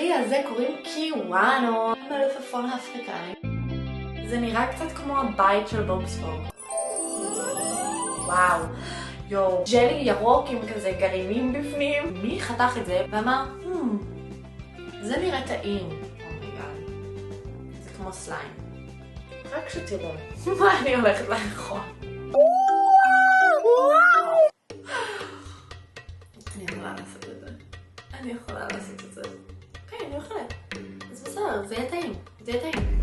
הכלי הזה קוראים קיוואנו, מלפפון אפריקני. זה נראה קצת כמו הבית של בובספוג. וואו, יו, ג'לי ירוק עם כזה גרעינים בפנים. מי חתך את זה ואמר, זה נראה טעים. אומייגאד, זה כמו סליים. רק שתראו מה אני הולכת לאכול. אני יכולה לעשות את זה. אני יכולה לעשות את זה. כן, אני יכולה. אז בסדר, זה יהיה טעים. זה יהיה טעים.